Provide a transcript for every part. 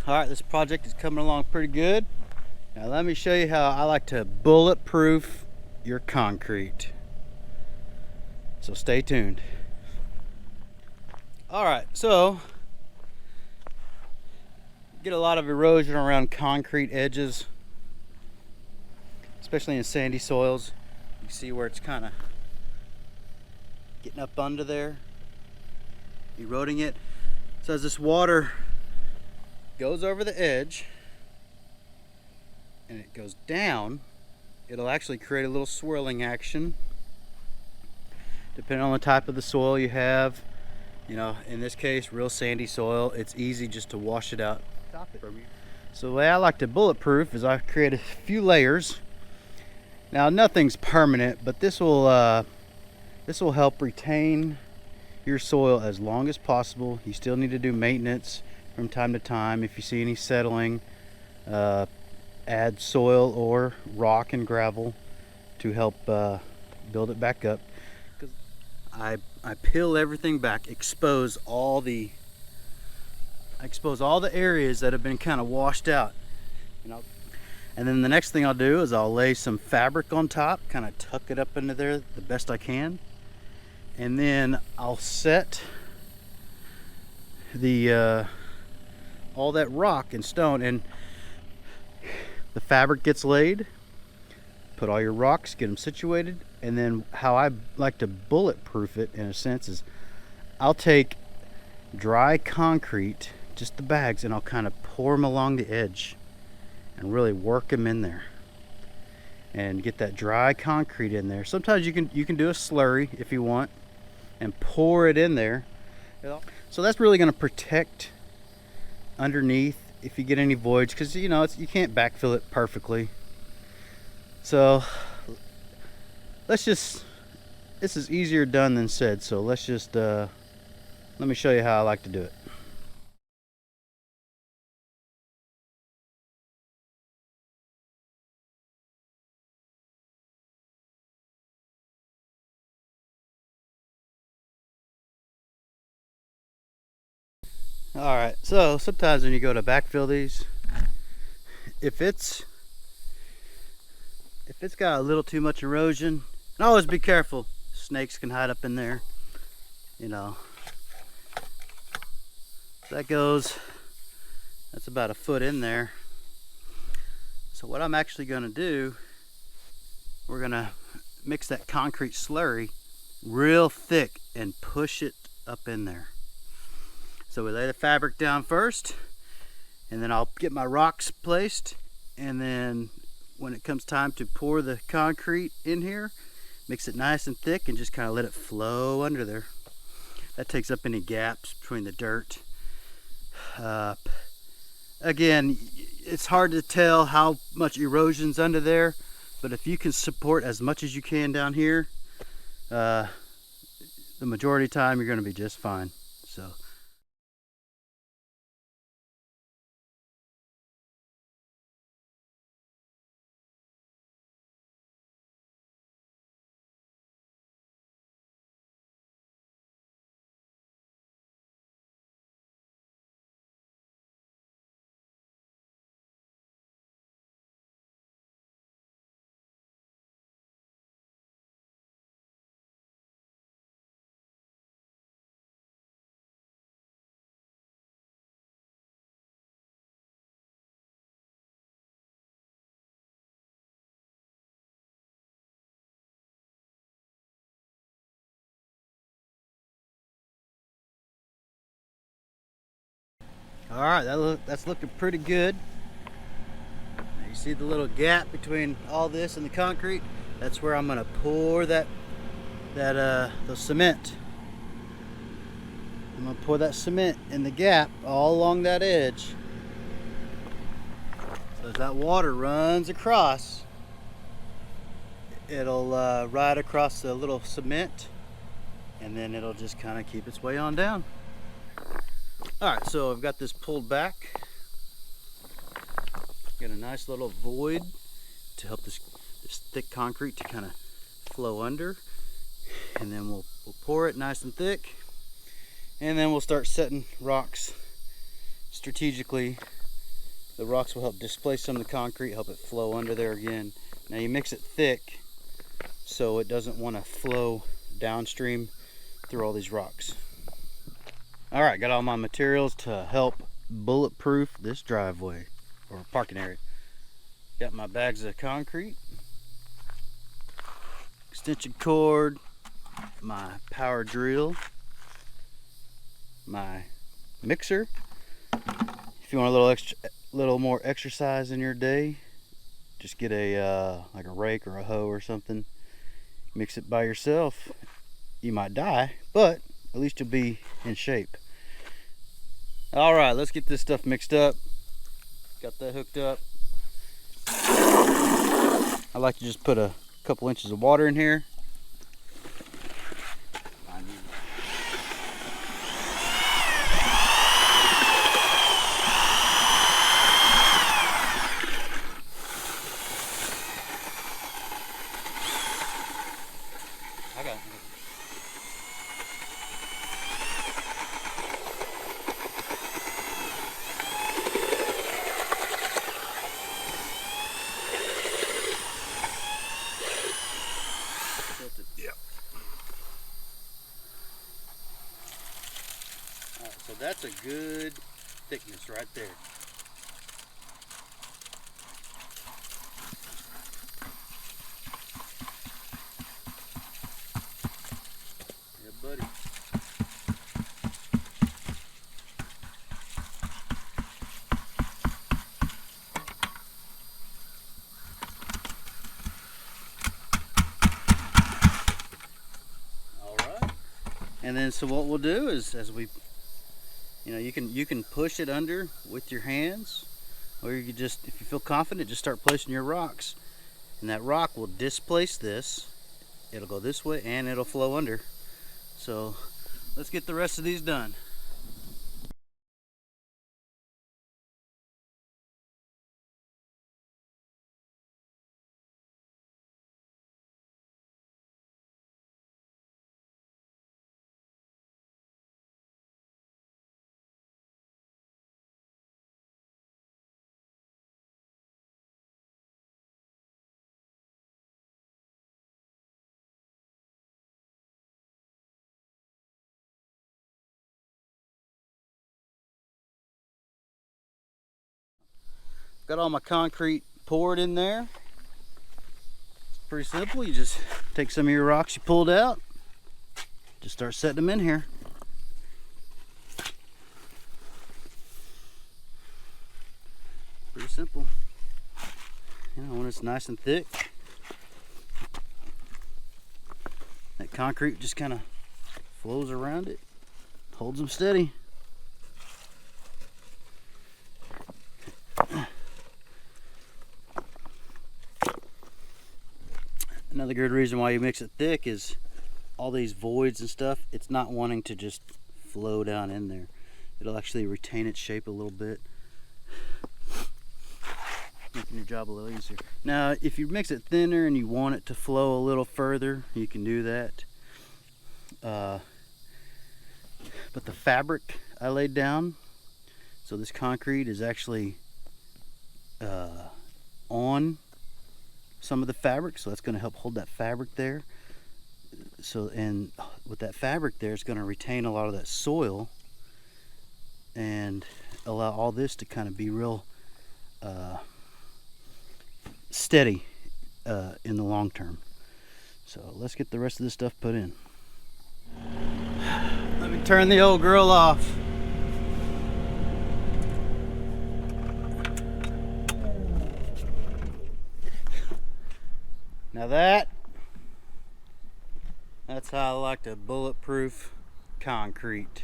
All right, this project is coming along pretty good. Now let me show you how I like to bulletproof your concrete. So stay tuned. All right, so get a lot of erosion around concrete edges, especially in sandy soils. You see where it's kind of getting up under there, eroding it. So as this water goes over the edge and it goes down, it'll actually create a little swirling action depending on the type of the soil you have. You know, in this case, real sandy soil, it's easy just to wash it out. So the way I like to bulletproof is I create a few layers. Now nothing's permanent, but this will help retain your soil as long as possible. You still need to do maintenance from time to time. If you see any settling, add soil or rock and gravel to help build it back up. I peel everything back, expose all the areas that have been kind of washed out. And then the next thing I'll do is I'll lay some fabric on top, kind of tuck it up into there the best I can. And then I'll set the all that rock and stone, and the fabric gets laid. Put all your rocks, get them situated, and then how I like to bulletproof it in a sense is I'll take dry concrete, just the bags, and I'll kind of pour them along the edge and really work them in there and get that dry concrete in there. Sometimes you can do a slurry if you want and pour it in there. So that's really going to protect underneath if you get any voids, because you know you can't backfill it perfectly. So this is easier done than said, so let's just let me show you how I like to do it. All right, so sometimes when you go to backfill these, if it's got a little too much erosion, and always be careful, snakes can hide up in there, you know. That's about a foot in there. So what I'm actually going to do, we're going to mix that concrete slurry real thick and push it up in there. So we lay the fabric down first, and then I'll get my rocks placed, and then when it comes time to pour the concrete in here, mix it nice and thick and just kind of let it flow under there. That takes up any gaps between the dirt. Again, it's hard to tell how much erosion's under there, but if you can support as much as you can down here, the majority of the time you're going to be just fine. So. All right, that's looking pretty good. Now you see the little gap between all this and the concrete? That's where I'm gonna pour the cement. I'm gonna pour that cement in the gap all along that edge. So as that water runs across, it'll ride across the little cement, and then it'll just kind of keep its way on down. Alright, so I've got this pulled back. Got a nice little void to help this thick concrete to kind of flow under. And then we'll pour it nice and thick. And then we'll start setting rocks strategically The rocks will help displace some of the concrete, help it flow under there again. Now you mix it thick so it doesn't want to flow downstream through all these rocks. All right, got all my materials to help bulletproof this driveway or parking area. Got my bags of concrete, extension cord, my power drill, my mixer. If you want a little more exercise in your day, just get a like a rake or a hoe or something. Mix it by yourself. You might die, but at least you'll be in shape. All right, let's get this stuff mixed up. Got that hooked up. I like to just put a couple inches of water in here. I got it. Yep. All right, so that's a good thickness right there. Yeah, buddy. All right. And then so what we'll do is, as we, you can push it under with your hands, or you can just, if you feel confident, just start placing your rocks, and that rock will displace this. It'll go this way and it'll flow under. So let's get the rest of these done. Got all my concrete poured in there. It's pretty simple. You just take some of your rocks you pulled out, just start setting them in here. Pretty simple. When it's nice and thick, that concrete just kind of flows around it, holds them steady. Another good reason why you mix it thick is all these voids and stuff, it's not wanting to just flow down in there. It'll actually retain its shape a little bit, making your job a little easier. Now, if you mix it thinner and you want it to flow a little further, you can do that. But the fabric I laid down, so this concrete is actually on some of the fabric, so that's going to help hold that fabric there. So, and with that fabric there, it's going to retain a lot of that soil and allow all this to kind of be real steady in the long term. So let's get the rest of this stuff put in. Let me turn the old grill off. Now that's how I like to bulletproof concrete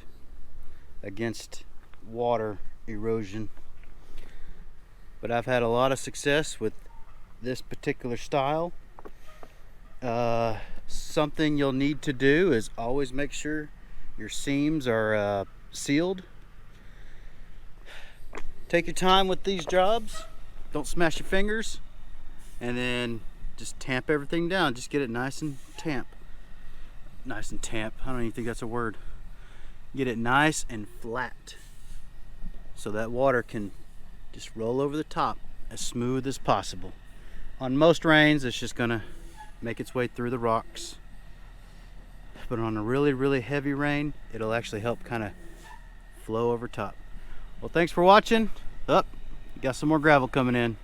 against water erosion. But I've had a lot of success with this particular style. Something you'll need to do is always make sure your seams are sealed. Take your time with these jobs. Don't smash your fingers. And then just tamp everything down. Just get it nice and tamp. Nice and tamp. I don't even think that's a word. Get it nice and flat so that water can just roll over the top as smooth as possible. On most rains, it's just gonna make its way through the rocks. But on a really, really heavy rain, it'll actually help kind of flow over top. Well, thanks for watching. Got some more gravel coming in.